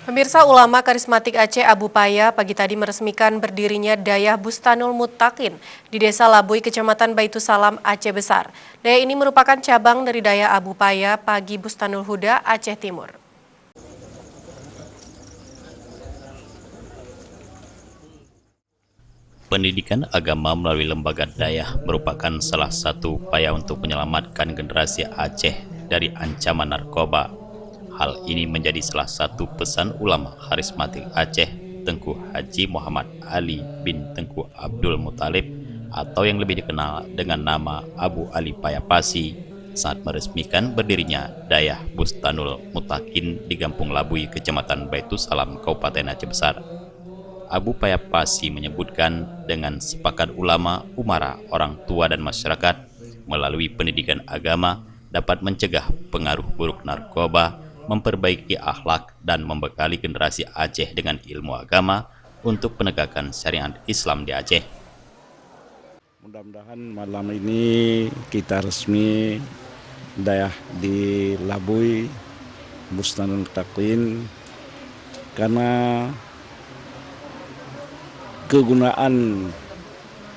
Pemirsa, ulama karismatik Aceh Abu Paya pagi tadi meresmikan berdirinya Dayah Bustanul Muttaqin di Desa Labui, Kecamatan Baitussalam, Aceh Besar. Dayah ini merupakan cabang dari Dayah Abu Paya Pagi Bustanul Huda, Aceh Timur. Pendidikan agama melalui lembaga Dayah merupakan salah satu upaya untuk menyelamatkan generasi Aceh dari ancaman narkoba. Hal ini menjadi salah satu pesan ulama karismatik Aceh, Tengku Haji Muhammad Ali bin Tengku Abdul Muthalib atau yang lebih dikenal dengan nama Abu Ali Payapasi saat meresmikan berdirinya Dayah Bustanul Mutakin di Kampung Labui, Kecamatan Baitussalam, Kabupaten Aceh Besar. Abu Payapasi menyebutkan dengan sepakat ulama, umara, orang tua dan masyarakat melalui pendidikan agama dapat mencegah pengaruh buruk narkoba, memperbaiki akhlak dan membekali generasi Aceh dengan ilmu agama untuk penegakan syariat Islam di Aceh. Mudah-mudahan malam ini kita resmi Dayah di Labui Bustanul Muttaqin, karena kegunaan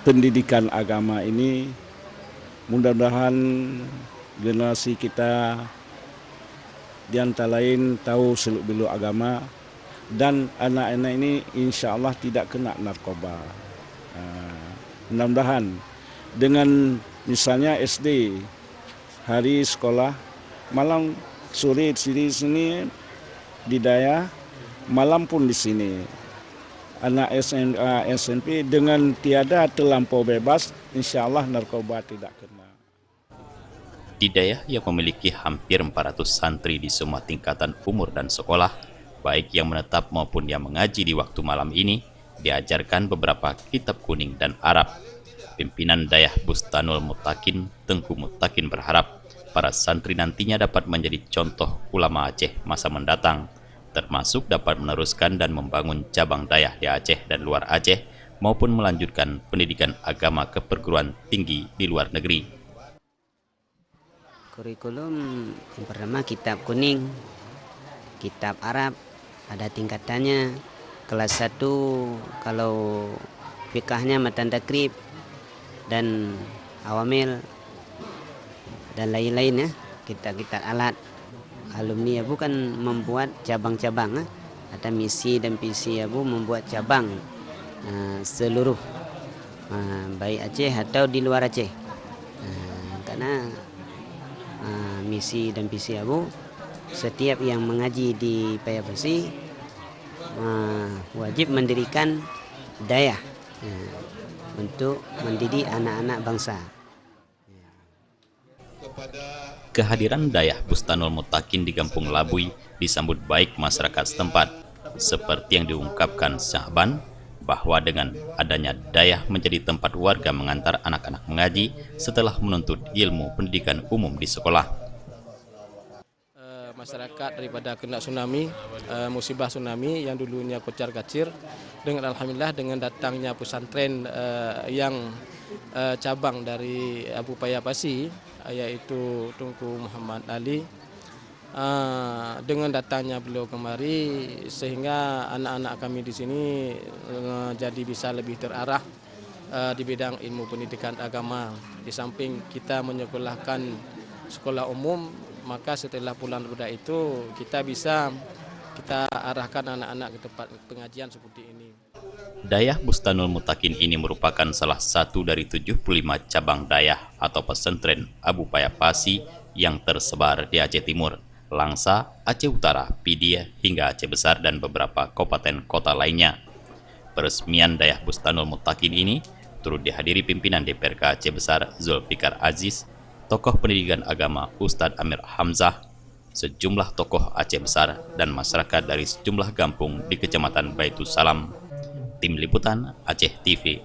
pendidikan agama ini mudah-mudahan generasi kita di antara lain tahu seluk-beluk agama dan anak-anak ini insya Allah tidak kena narkoba. Mudah-mudahan dengan misalnya SD hari sekolah malam sore di sini di Dayah, malam pun di sini. Anak SMA, SMP dengan tiada terlampau bebas, insya Allah narkoba tidak kena. Di Dayah yang memiliki hampir 400 santri di semua tingkatan umur dan sekolah, baik yang menetap maupun yang mengaji di waktu malam ini, diajarkan beberapa kitab kuning dan Arab. Pimpinan Dayah Bustanul Muttaqin, Tengku Muttaqin berharap para santri nantinya dapat menjadi contoh ulama Aceh masa mendatang, termasuk dapat meneruskan dan membangun cabang Dayah di Aceh dan luar Aceh, maupun melanjutkan pendidikan agama ke perguruan tinggi di luar negeri. Kurikulum yang pertama kitab kuning, kitab Arab, ada tingkatannya. Kelas 1 kalau fikahnya matan takrib dan awamil dan lain-lain ya, kitab-kitab alat. Alumni Abu kan membuat cabang-cabang, ada misi dan visi Abu membuat cabang seluruh baik Aceh atau di luar Aceh, karena misi dan visi Abu setiap yang mengaji di Payapasi wajib mendirikan Dayah untuk mendidik anak-anak bangsa. Kehadiran Dayah Bustanul Muttaqin di Kampung Labui disambut baik masyarakat setempat, seperti yang diungkapkan Syahban, bahwa dengan adanya Dayah menjadi tempat warga mengantar anak-anak mengaji setelah menuntut ilmu pendidikan umum di sekolah. Masyarakat daripada kena tsunami, musibah tsunami yang dulunya kocar kacir, dengan alhamdulillah dengan datangnya pesantren yang cabang dari Abu Payapasi, yaitu Tengku Muhammad Ali, dengan datangnya beliau kemari sehingga anak-anak kami di sini jadi bisa lebih terarah di bidang ilmu pendidikan agama. Di samping kita menyekolahkan sekolah umum, maka setelah pulang daripada itu kita arahkan anak-anak ke tempat pengajian seperti ini. Dayah Bustanul Muttaqin ini merupakan salah satu dari 75 cabang Dayah atau pesantren Abu Payapasi yang tersebar di Aceh Timur, Langsa, Aceh Utara, Pidia, hingga Aceh Besar dan beberapa kabupaten kota lainnya. Peresmian Dayah Bustanul Muttaqin ini turut dihadiri pimpinan DPRK Aceh Besar Zulfikar Aziz, tokoh pendidikan agama Ustadz Amir Hamzah, sejumlah tokoh Aceh Besar, dan masyarakat dari sejumlah kampung di Kecamatan Baitussalam. Tim Liputan Aceh TV.